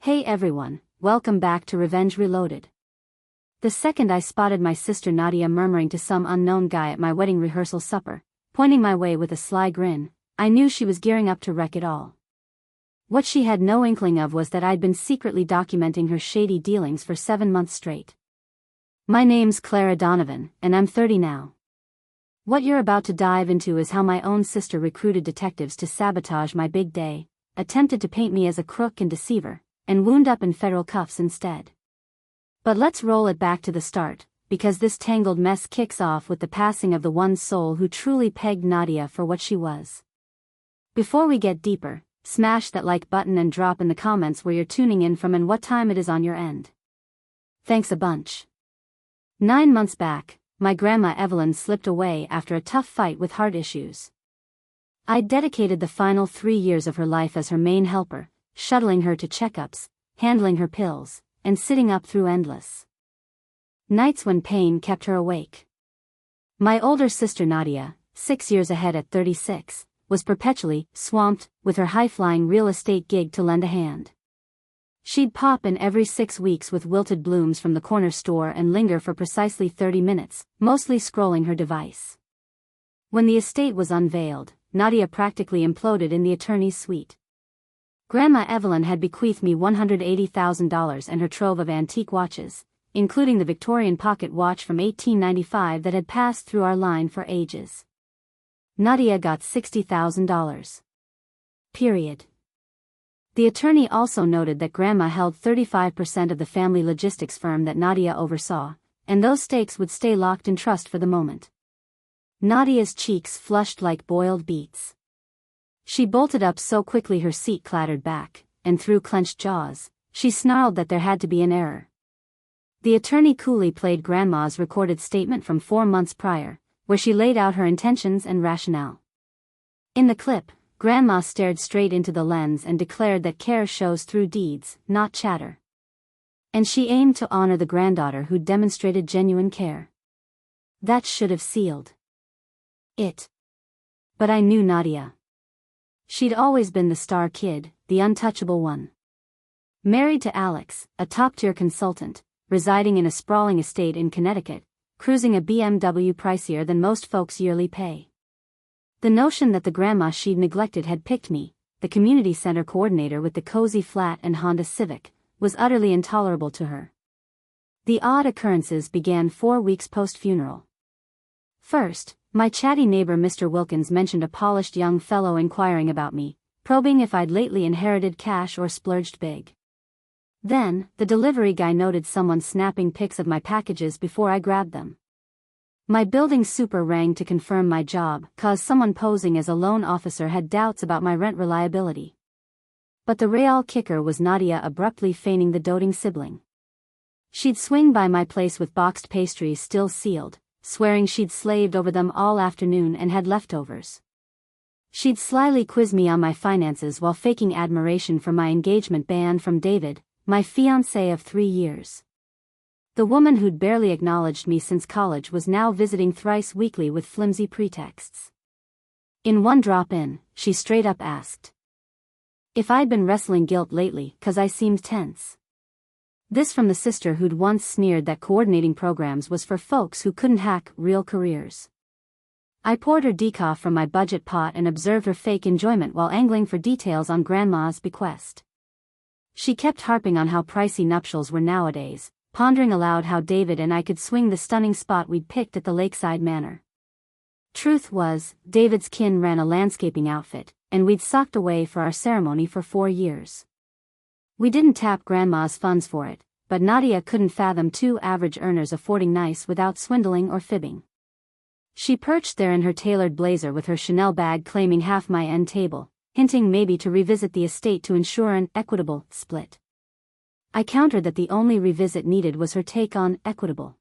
Hey everyone, welcome back to Revenge Reloaded. The second I spotted my sister Nadia murmuring to some unknown guy at my wedding rehearsal supper, pointing my way with a sly grin, I knew she was gearing up to wreck it all. What she had no inkling of was that I'd been secretly documenting her shady dealings for 7 months straight. My name's Clara Donovan, and I'm 30 now. What you're about to dive into is how my own sister recruited detectives to sabotage my big day, attempted to paint me as a crook and deceiver, and wound up in federal cuffs instead. But let's roll it back to the start, because this tangled mess kicks off with the passing of the one soul who truly pegged Nadia for what she was. Before we get deeper, smash that like button and drop in the comments where you're tuning in from and what time it is on your end. Thanks a bunch. 9 months back, my grandma Evelyn slipped away after a tough fight with heart issues. I'd dedicated the final 3 years of her life as her main helper, shuttling her to checkups, handling her pills, and sitting up through endless nights when pain kept her awake. My older sister Nadia, 6 years ahead at 36, was perpetually swamped with her high-flying real estate gig to lend a hand. She'd pop in every 6 weeks with wilted blooms from the corner store and linger for precisely 30 minutes, mostly scrolling her device. When the estate was unveiled, Nadia practically imploded in the attorney's suite. Grandma Evelyn had bequeathed me $180,000 and her trove of antique watches, including the Victorian pocket watch from 1895 that had passed through our line for ages. Nadia got $60,000. Period. The attorney also noted that Grandma held 35% of the family logistics firm that Nadia oversaw, and those stakes would stay locked in trust for the moment. Nadia's cheeks flushed like boiled beets. She bolted up so quickly her seat clattered back, and through clenched jaws, she snarled that there had to be an error. The attorney coolly played Grandma's recorded statement from 4 months prior, where she laid out her intentions and rationale. In the clip, Grandma stared straight into the lens and declared that care shows through deeds, not chatter. And she aimed to honor the granddaughter who'd demonstrated genuine care. That should have sealed it. But I knew Nadia. She'd always been the star kid, the untouchable one. Married to Alex, a top-tier consultant, residing in a sprawling estate in Connecticut, cruising a BMW pricier than most folks' yearly pay. The notion that the grandma she'd neglected had picked me, the community center coordinator with the cozy flat and Honda Civic, was utterly intolerable to her. The odd occurrences began 4 weeks post-funeral. First, my chatty neighbor Mr. Wilkins mentioned a polished young fellow inquiring about me, probing if I'd lately inherited cash or splurged big. Then, the delivery guy noted someone snapping pics of my packages before I grabbed them. My building super rang to confirm my job, cause someone posing as a loan officer had doubts about my rent reliability. But the real kicker was Nadia abruptly feigning the doting sibling. She'd swing by my place with boxed pastries still sealed, swearing she'd slaved over them all afternoon and had leftovers. She'd slyly quiz me on my finances while faking admiration for my engagement band from David, my fiancé of 3 years. The woman who'd barely acknowledged me since college was now visiting thrice weekly with flimsy pretexts. In one drop-in, she straight up asked if I'd been wrestling guilt lately, 'cause I seemed tense. This from the sister who'd once sneered that coordinating programs was for folks who couldn't hack real careers. I poured her decaf from my budget pot and observed her fake enjoyment while angling for details on Grandma's bequest. She kept harping on how pricey nuptials were nowadays, pondering aloud how David and I could swing the stunning spot we'd picked at the lakeside manor. Truth was, David's kin ran a landscaping outfit, and we'd socked away for our ceremony for 4 years. We didn't tap Grandma's funds for it, but Nadia couldn't fathom 2 average earners affording nice without swindling or fibbing. She perched there in her tailored blazer with her Chanel bag claiming half my end table, hinting maybe to revisit the estate to ensure an equitable split. I countered that the only revisit needed was her take on equitable.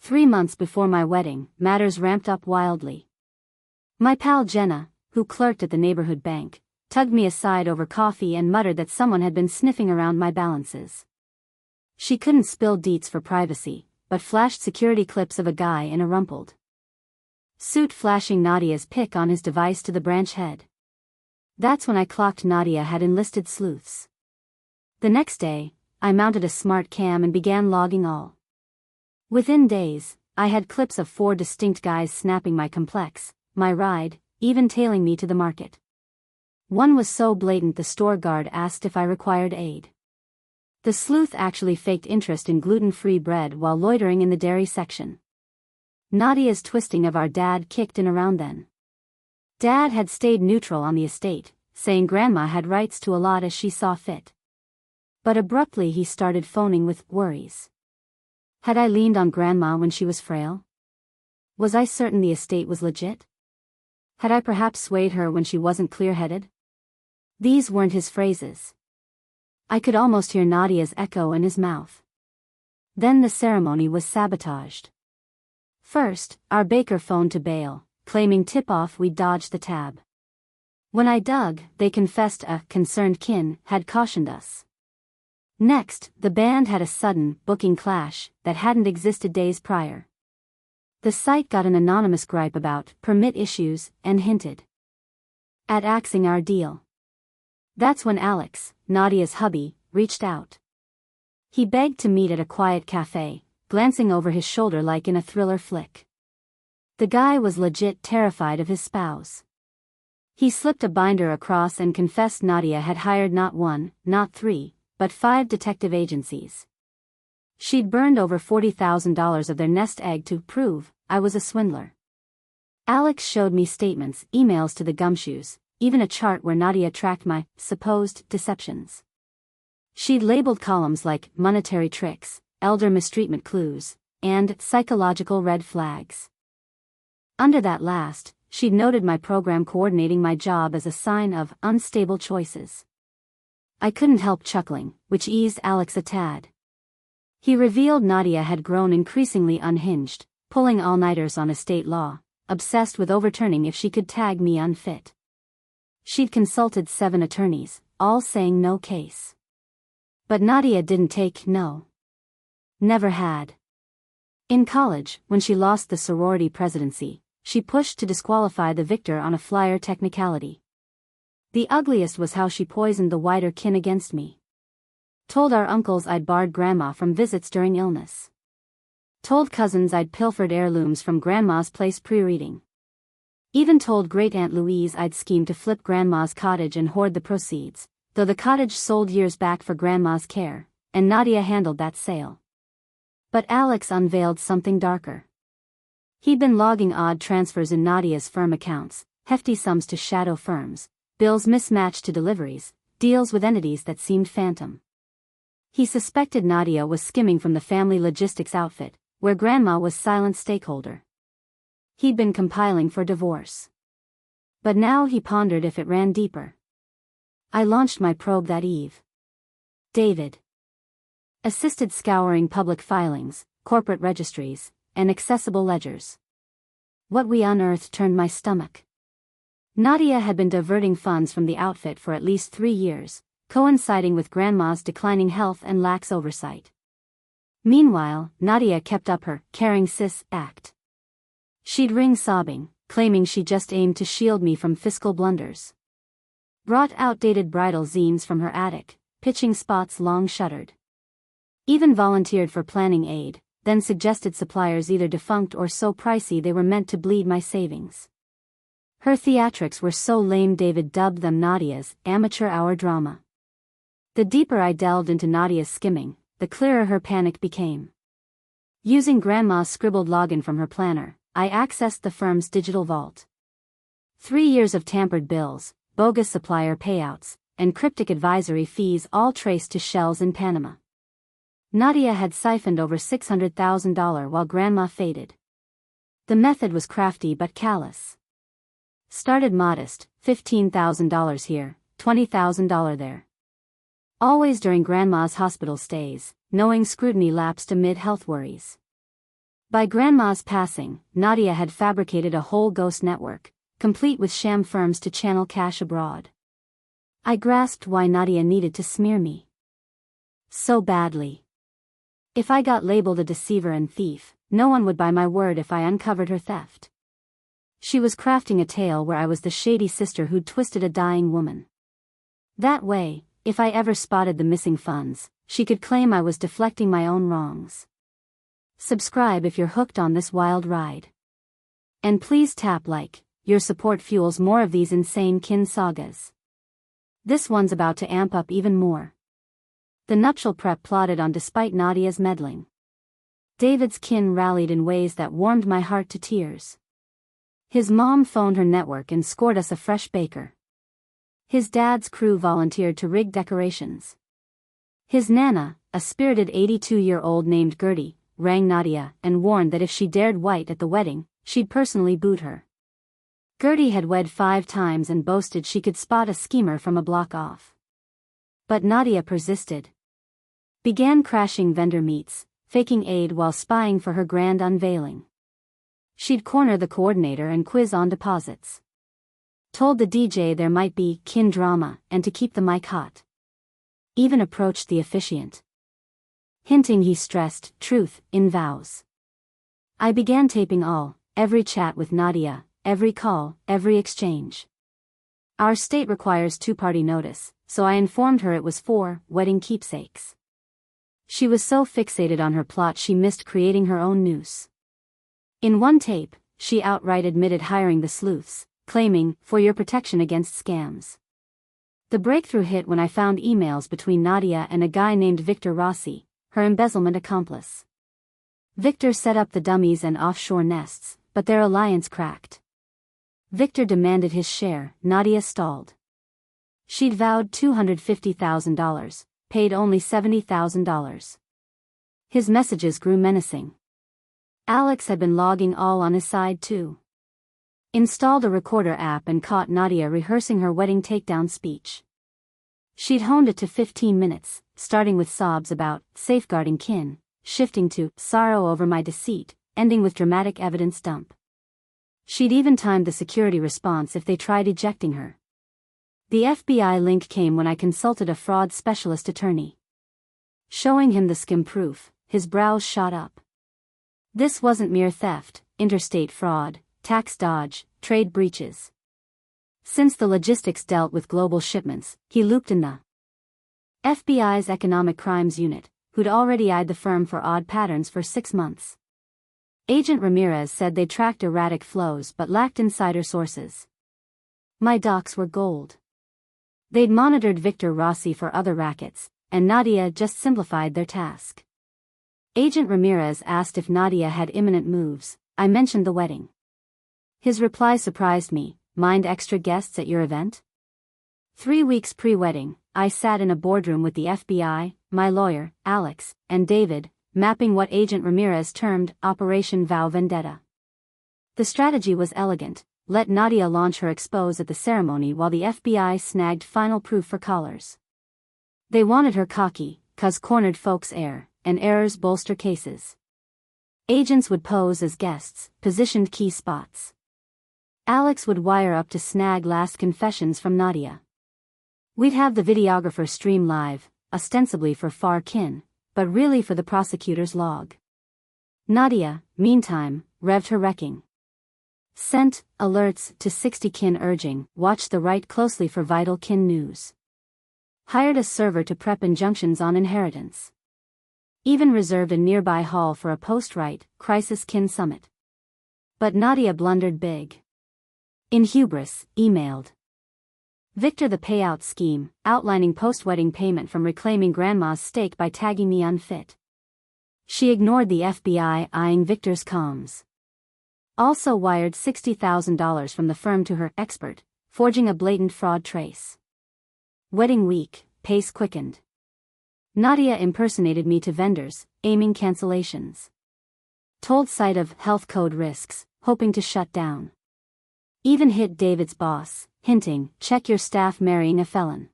3 months before my wedding, matters ramped up wildly. My pal Jenna, who clerked at the neighborhood bank, tugged me aside over coffee and muttered that someone had been sniffing around my balances. She couldn't spill deets for privacy, but flashed security clips of a guy in a rumpled suit flashing Nadia's pic on his device to the branch head. That's when I clocked Nadia had enlisted sleuths. The next day, I mounted a smart cam and began logging all. Within days, I had clips of 4 distinct guys snapping my complex, my ride, even tailing me to the market. One was so blatant the store guard asked if I required aid. The sleuth actually faked interest in gluten-free bread while loitering in the dairy section. Nadia's twisting of our dad kicked in around then. Dad had stayed neutral on the estate, saying Grandma had rights to a lot as she saw fit. But abruptly he started phoning with worries. Had I leaned on Grandma when she was frail? Was I certain the estate was legit? Had I perhaps swayed her when she wasn't clear-headed? These weren't his phrases. I could almost hear Nadia's echo in his mouth. Then the ceremony was sabotaged. First, our baker phoned to bail, claiming tip-off we'd dodged the tab. When I dug, they confessed a concerned kin had cautioned us. Next, the band had a sudden booking clash that hadn't existed days prior. The site got an anonymous gripe about permit issues and hinted at axing our deal. That's when Alex, Nadia's hubby, reached out. He begged to meet at a quiet cafe, glancing over his shoulder like in a thriller flick. The guy was legit terrified of his spouse. He slipped a binder across and confessed Nadia had hired not 1, not 3, but 5 detective agencies. She'd burned over $40,000 of their nest egg to prove I was a swindler. Alex showed me statements, emails to the gumshoes, even a chart where Nadia tracked my supposed deceptions. She'd labeled columns like monetary tricks, elder mistreatment clues, and psychological red flags. Under that last, she'd noted my program coordinating my job as a sign of unstable choices. I couldn't help chuckling, which eased Alex a tad. He revealed Nadia had grown increasingly unhinged, pulling all-nighters on estate law, obsessed with overturning if she could tag me unfit. She'd consulted 7 attorneys, all saying no case. But Nadia didn't take no. Never had. In college, when she lost the sorority presidency, she pushed to disqualify the victor on a flyer technicality. The ugliest was how she poisoned the wider kin against me. Told our uncles I'd barred Grandma from visits during illness. Told cousins I'd pilfered heirlooms from Grandma's place pre-reading. Even told Great-Aunt Louise I'd schemed to flip Grandma's cottage and hoard the proceeds, though the cottage sold years back for Grandma's care, and Nadia handled that sale. But Alex unveiled something darker. He'd been logging odd transfers in Nadia's firm accounts, hefty sums to shadow firms, bills mismatched to deliveries, deals with entities that seemed phantom. He suspected Nadia was skimming from the family logistics outfit, where Grandma was silent stakeholder. He'd been compiling for divorce. But now he pondered if it ran deeper. I launched my probe that eve. David assisted scouring public filings, corporate registries, and accessible ledgers. What we unearthed turned my stomach. Nadia had been diverting funds from the outfit for at least 3 years, coinciding with Grandma's declining health and lax oversight. Meanwhile, Nadia kept up her caring sis act. She'd ring sobbing, claiming she just aimed to shield me from fiscal blunders. Brought outdated bridal zines from her attic, pitching spots long shuttered. Even volunteered for planning aid, then suggested suppliers either defunct or so pricey they were meant to bleed my savings. Her theatrics were so lame David dubbed them Nadia's amateur hour drama. The deeper I delved into Nadia's skimming, the clearer her panic became. Using Grandma's scribbled login from her planner, I accessed the firm's digital vault. 3 years of tampered bills, bogus supplier payouts, and cryptic advisory fees all traced to shells in Panama. Nadia had siphoned over $600,000 while Grandma faded. The method was crafty but callous. Started modest, $15,000 here, $20,000 there. Always during Grandma's hospital stays, knowing scrutiny lapsed amid health worries. By Grandma's passing, Nadia had fabricated a whole ghost network, complete with sham firms to channel cash abroad. I grasped why Nadia needed to smear me so badly. If I got labeled a deceiver and thief, no one would buy my word if I uncovered her theft. She was crafting a tale where I was the shady sister who'd twisted a dying woman. That way, if I ever spotted the missing funds, she could claim I was deflecting my own wrongs. Subscribe if you're hooked on this wild ride. And please tap like. Your support fuels more of these insane kin sagas. This one's about to amp up even more. The nuptial prep plodded on despite Nadia's meddling. David's kin rallied in ways that warmed my heart to tears. His mom phoned her network and scored us a fresh baker. His dad's crew volunteered to rig decorations. His nana, a spirited 82-year-old named Gertie, rang Nadia and warned that if she dared white at the wedding, she'd personally boot her. Gertie had wed 5 times and boasted she could spot a schemer from a block off. But Nadia persisted. Began crashing vendor meets, faking aid while spying for her grand unveiling. She'd corner the coordinator and quiz on deposits. Told the DJ there might be kin drama and to keep the mic hot. Even approached the officiant, hinting he stressed truth in vows. I began taping every chat with Nadia, every call, every exchange. Our state requires 2-party notice, so I informed her it was for wedding keepsakes. She was so fixated on her plot she missed creating her own noose. In one tape, she outright admitted hiring the sleuths, claiming, for your protection against scams. The breakthrough hit when I found emails between Nadia and a guy named Victor Rossi, her embezzlement accomplice. Victor set up the dummies and offshore nests, but their alliance cracked. Victor demanded his share, Nadia stalled. She'd vowed $250,000, paid only $70,000. His messages grew menacing. Alex had been logging all on his side too. Installed a recorder app and caught Nadia rehearsing her wedding takedown speech. She'd honed it to 15 minutes, starting with sobs about safeguarding kin, shifting to sorrow over my deceit, ending with dramatic evidence dump. She'd even timed the security response if they tried ejecting her. The FBI link came when I consulted a fraud specialist attorney. Showing him the skim proof, his brows shot up. This wasn't mere theft, interstate fraud, tax dodge, trade breaches. Since the logistics dealt with global shipments, he looped in the FBI's Economic Crimes Unit, who'd already eyed the firm for odd patterns for 6 months. Agent Ramirez said they tracked erratic flows but lacked insider sources. My docs were gold. They'd monitored Victor Rossi for other rackets, and Nadia just simplified their task. Agent Ramirez asked if Nadia had imminent moves. I mentioned the wedding. His reply surprised me. Mind extra guests at your event? 3 weeks pre-wedding, I sat in a boardroom with the FBI, my lawyer, Alex, and David, mapping what Agent Ramirez termed Operation Vow Vendetta. The strategy was elegant. Let Nadia launch her expose at the ceremony while the FBI snagged final proof for callers. They wanted her cocky, 'cause cornered folks err, and errors bolster cases. Agents would pose as guests, positioned key spots. Alex would wire up to snag last confessions from Nadia. We'd have the videographer stream live, ostensibly for far kin, but really for the prosecutor's log. Nadia, meantime, revved her wrecking. Sent alerts to 60 kin urging, watch the right closely for vital kin news. Hired a server to prep injunctions on inheritance. Even reserved a nearby hall for a post-right, crisis kin summit. But Nadia blundered big. In hubris, emailed Victor the payout scheme, outlining post-wedding payment from reclaiming grandma's stake by tagging me unfit. She ignored the FBI eyeing Victor's comms. Also wired $60,000 from the firm to her expert, forging a blatant fraud trace. Wedding week, pace quickened. Nadia impersonated me to vendors, aiming cancellations. Told site of health code risks, hoping to shut down. Even hit David's boss, hinting, check your staff marrying a felon.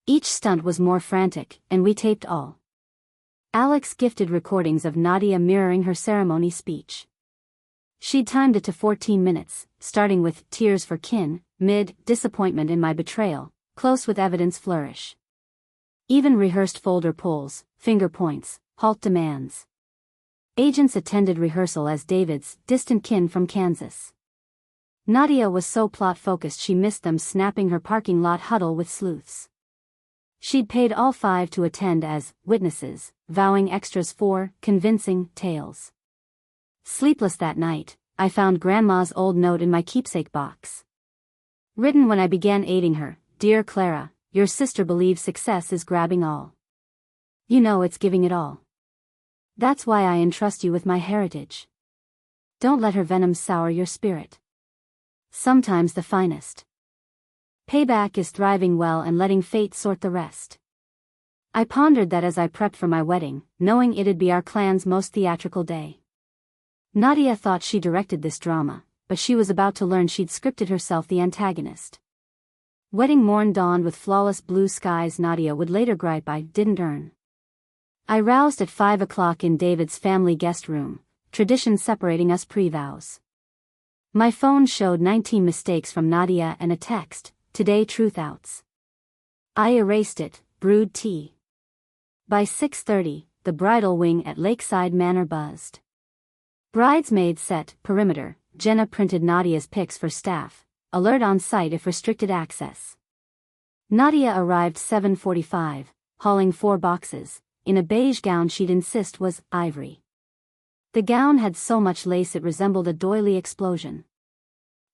Each stunt was more frantic, and we taped all. Alex gifted recordings of Nadia mirroring her ceremony speech. She'd timed it to 14 minutes, starting with tears for kin, mid, disappointment in my betrayal, close with evidence flourish. Even rehearsed folder pulls, finger points, halt demands. Agents attended rehearsal as David's distant kin from Kansas. Nadia was so plot-focused she missed them snapping her parking lot huddle with sleuths. She'd paid all 5 to attend as witnesses, vowing extras for convincing tales. Sleepless that night, I found Grandma's old note in my keepsake box. Written when I began aiding her, "Dear Clara, your sister believes success is grabbing all. You know it's giving it all. That's why I entrust you with my heritage. Don't let her venom sour your spirit. Sometimes the finest payback is thriving well and letting fate sort the rest." I pondered that as I prepped for my wedding, knowing it'd be our clan's most theatrical day. Nadia thought she directed this drama, but she was about to learn she'd scripted herself the antagonist. Wedding morn dawned with flawless blue skies Nadia would later gripe I didn't earn. I roused at 5 o'clock in David's family guest room, tradition separating us pre-vows. My phone showed 19 mistakes from Nadia and a text, "Today truth outs." I erased it, brewed tea. By 6:30, the bridal wing at Lakeside Manor buzzed. Bridesmaid set, perimeter, Jenna printed Nadia's pics for staff, alert on site if restricted access. Nadia arrived 7:45, hauling 4 boxes, in a beige gown she'd insist was ivory. The gown had so much lace it resembled a doily explosion.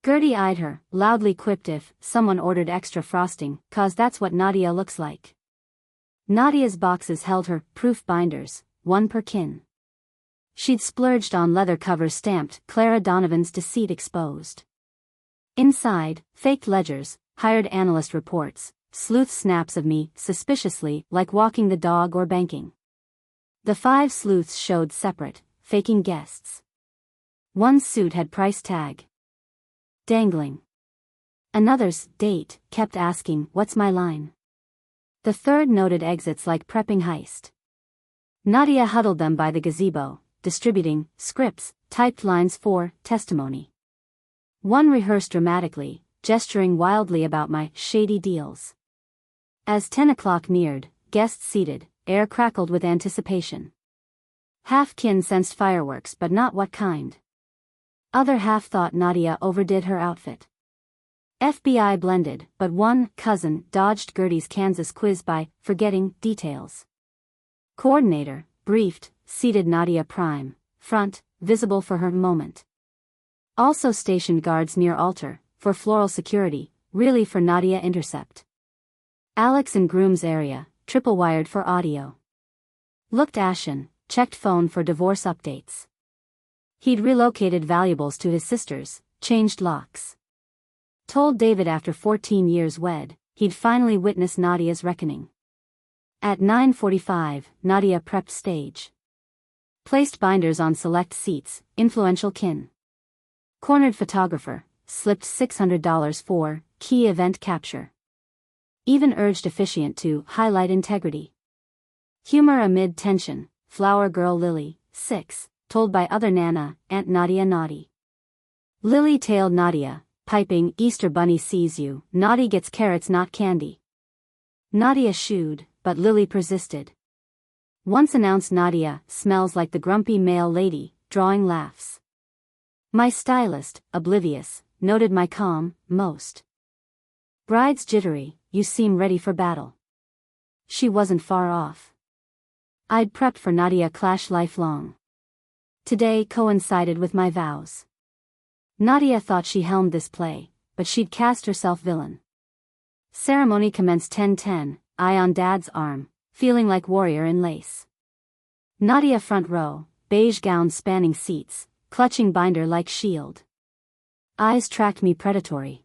Gertie eyed her, loudly quipped if someone ordered extra frosting, "'cause that's what Nadia looks like." Nadia's boxes held her proof binders, 1 per kin. She'd splurged on leather covers stamped Clara Donovan's deceit exposed. Inside, faked ledgers, hired analyst reports, sleuth snaps of me, suspiciously, like walking the dog or banking. The 5 sleuths showed separate, faking guests. One suit had price tag dangling. Another's date kept asking, "What's my line?" The third noted exits like prepping heist. Nadia huddled them by the gazebo, distributing scripts, typed lines for testimony. One rehearsed dramatically, gesturing wildly about my shady deals. As 10 o'clock neared, guests seated, air crackled with anticipation. Half kin sensed fireworks but not what kind. Other half thought Nadia overdid her outfit. FBI blended, but one cousin dodged Gertie's Kansas quiz by forgetting details. Coordinator, briefed, seated Nadia prime, front, visible for her moment. Also stationed guards near altar, for floral security, really for Nadia intercept. Alex in groom's area, triple wired for audio. Looked ashen, checked phone for divorce updates. He'd relocated valuables to his sister's, changed locks. Told David after 14 years wed, he'd finally witnessed Nadia's reckoning. At 9:45, Nadia prepped stage. Placed binders on select seats, influential kin. Cornered photographer, slipped $600 for key event capture. Even urged officiant to highlight integrity. Humor amid tension, flower girl Lily, 6, told by other Nana, Aunt Nadia naughty. Lily tailed Nadia, piping, "Easter bunny sees you, naughty gets carrots not candy." Nadia shooed, but Lily persisted. Once announced Nadia smells like the grumpy male lady, drawing laughs. My stylist, oblivious, noted my calm, most. Bride's jittery, "You seem ready for battle." She wasn't far off. I'd prepped for Nadia clash lifelong. Today coincided with my vows. Nadia thought she helmed this play, but she'd cast herself villain. Ceremony commenced 10:10, I on Dad's arm, feeling like warrior in lace. Nadia front row, beige gown spanning seats, clutching binder like shield. Eyes tracked me predatory.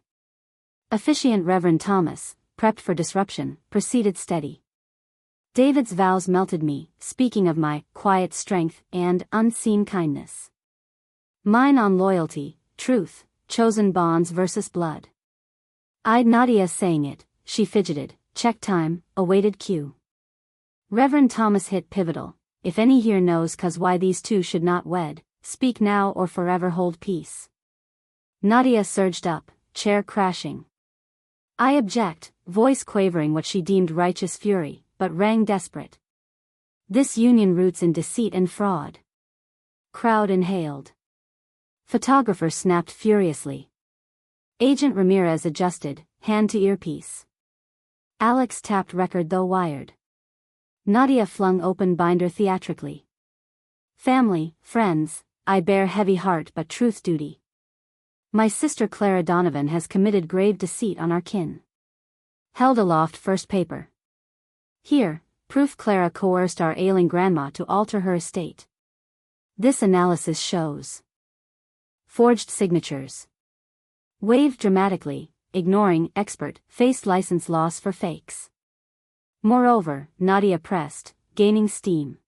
Officiant Reverend Thomas, prepped for disruption, proceeded steady. David's vows melted me, speaking of my quiet strength and unseen kindness. Mine on loyalty, truth, chosen bonds versus blood. I'd Nadia saying it, she fidgeted, check time, awaited cue. Reverend Thomas hit pivotal, "If any here knows 'cause why these two should not wed, speak now or forever hold peace." Nadia surged up, chair crashing. I object, voice quavering what she deemed righteous fury, but rang desperate. This union roots in deceit and fraud. Crowd inhaled. Photographer snapped furiously. Agent Ramirez adjusted, hand to earpiece. Alex tapped record though wired. Nadia flung open binder theatrically. Family, friends, I bear heavy heart but truth duty. My sister Clara Donovan has committed grave deceit on our kin. Held aloft first paper. Here, proof Clara coerced our ailing grandma to alter her estate. This analysis shows. Forged signatures. Waved dramatically, ignoring expert, faced license loss for fakes. Moreover, Nadia pressed, gaining steam.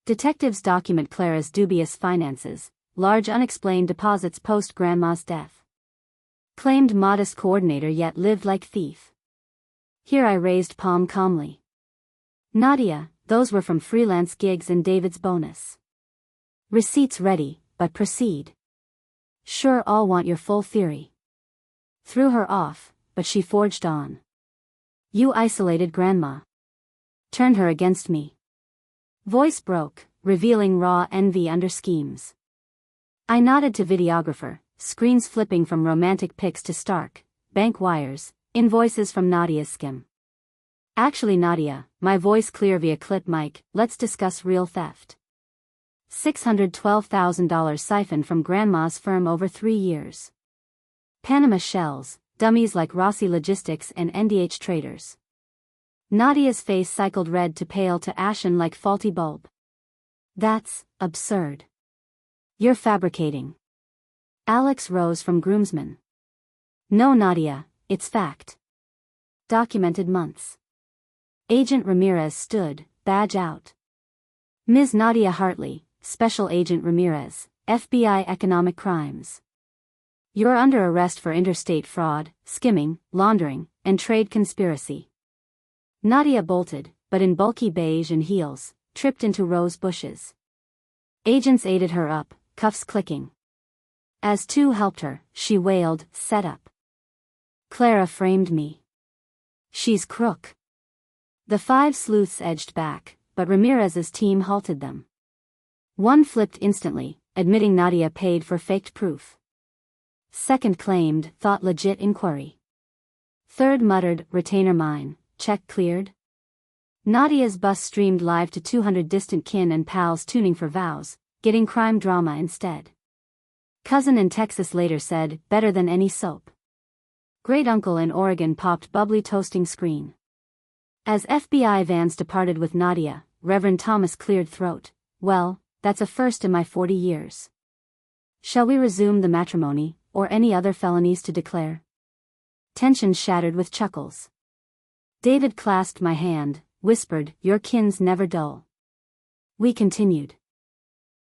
Detectives document Clara's dubious finances, large unexplained deposits post-grandma's death. Claimed modest coordinator yet lived like thief. Here I raised palm calmly. Nadia, those were from freelance gigs and David's bonus. Receipts ready, but proceed. Sure, all want your full theory. Threw her off, but she forged on. You isolated grandma. Turned her against me. Voice broke, revealing raw envy under schemes. I nodded to videographer, screens flipping from romantic pics to stark, bank wires, invoices from Nadia's skim. Actually Nadia, my voice clear via clip mic, let's discuss real theft. $612,000 siphoned from grandma's firm over 3 years. Panama shells, dummies like Rossi Logistics and NDH Traders. Nadia's face cycled red to pale to ashen like faulty bulb. That's absurd. You're fabricating. Alex rose from groomsman. No Nadia, it's fact. Documented months. Agent Ramirez stood, badge out. Ms. Nadia Hartley, Special Agent Ramirez, FBI Economic Crimes. You're under arrest for interstate fraud, skimming, laundering, and trade conspiracy. Nadia bolted, but in bulky beige and heels, tripped into rose bushes. Agents aided her up, cuffs clicking. As two helped her, she wailed, set up. Clara framed me. She's crook. The 5 sleuths edged back, but Ramirez's team halted them. One flipped instantly, admitting Nadia paid for faked proof. Second claimed, thought legit inquiry. Third muttered, retainer mine, check cleared. Nadia's bus streamed live to 200 distant kin and pals tuning for vows, getting crime drama instead. Cousin in Texas later said, better than any soap. Great uncle in Oregon popped bubbly toasting screen. As FBI vans departed with Nadia, Reverend Thomas cleared throat, well, that's a first in my 40 years. Shall we resume the matrimony, or any other felonies to declare? Tension shattered with chuckles. David clasped my hand, whispered, your kin's never dull. We continued.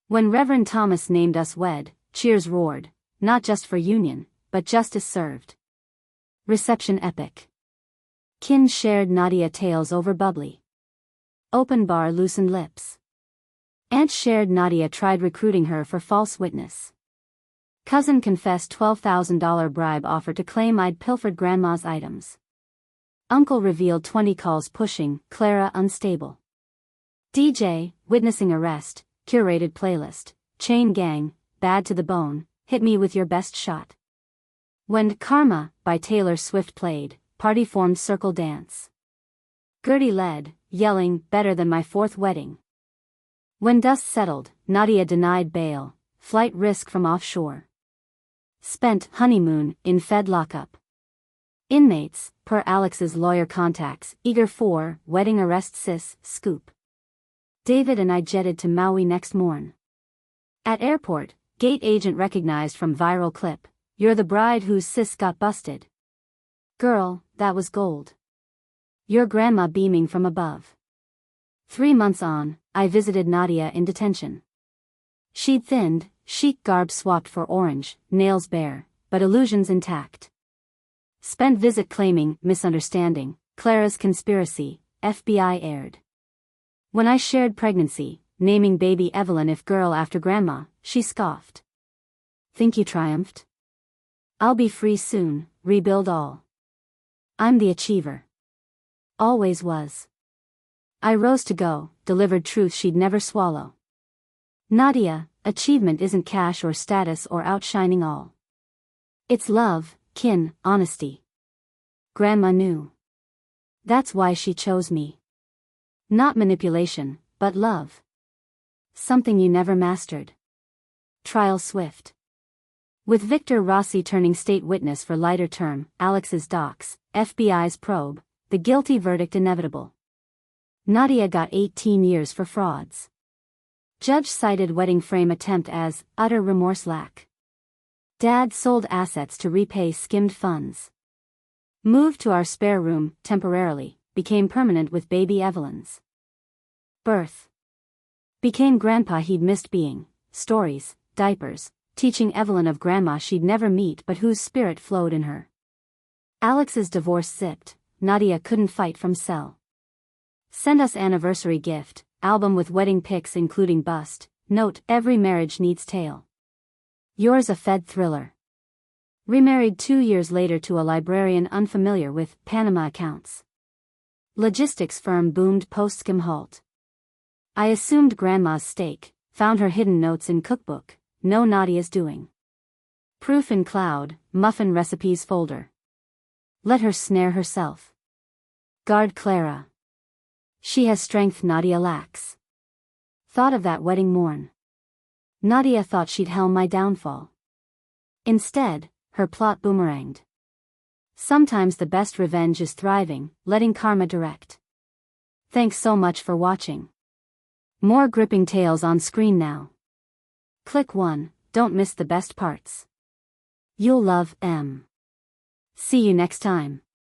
When Reverend Thomas named us wed, cheers roared, not just for union, but justice served. Reception epic. Kin shared Nadia tales over bubbly. Open bar loosened lips. Aunt shared Nadia tried recruiting her for false witness. Cousin confessed $12,000 bribe offer to claim I'd pilfered grandma's items. Uncle revealed 20 calls pushing, Clara unstable. DJ, witnessing arrest, curated playlist, chain gang, bad to the bone, hit me with your best shot. When Karma, by Taylor Swift played, party formed circle dance. Gertie led, yelling, better than my 4th wedding. When dust settled, Nadia denied bail, flight risk from offshore. Spent honeymoon in Fed lockup. Inmates, per Alex's lawyer contacts, eager for wedding arrest scoop. David and I jetted to Maui next morn. At airport, gate agent recognized from viral clip, you're the bride whose sis got busted. Girl, that was gold. Your grandma beaming from above. 3 months on, I visited Nadia in detention. She'd thinned, chic garb swapped for orange, nails bare, but illusions intact. Spent visit claiming, misunderstanding, Clara's conspiracy, FBI aired. When I shared pregnancy, naming baby Evelyn if girl after grandma, she scoffed. Think you triumphed? I'll be free soon, rebuild all. I'm the achiever. Always was. I rose to go, delivered truth she'd never swallow. Nadia, achievement isn't cash or status or outshining all. It's love, kin, honesty. Grandma knew. That's why she chose me. Not manipulation, but love. Something you never mastered. Trial swift. With Victor Rossi turning state witness for lighter term, Alex's docs, FBI's probe, the guilty verdict inevitable. Nadia got 18 years for frauds. Judge cited wedding frame attempt as utter remorse lack. Dad sold assets to repay skimmed funds. Moved to our spare room, temporarily, became permanent with baby Evelyn's birth. Became grandpa he'd missed being, stories, diapers, teaching Evelyn of grandma she'd never meet but whose spirit flowed in her. Alex's divorce zipped, Nadia couldn't fight from cell. Send us anniversary gift, album with wedding pics including bust, note, every marriage needs tale. Yours a Fed thriller. Remarried 2 years later to a librarian unfamiliar with Panama accounts. Logistics firm boomed post-scam halt. I assumed grandma's stake, found her hidden notes in cookbook, no Nadia's doing. Proof in cloud, muffin recipes folder. Let her snare herself. Guard Clara. She has strength Nadia lacks. Thought of that wedding morn. Nadia thought she'd helm my downfall. Instead, her plot boomeranged. Sometimes the best revenge is thriving, letting karma direct. Thanks so much for watching. More gripping tales on screen now. Click 1, don't miss the best parts. You'll love M. See you next time.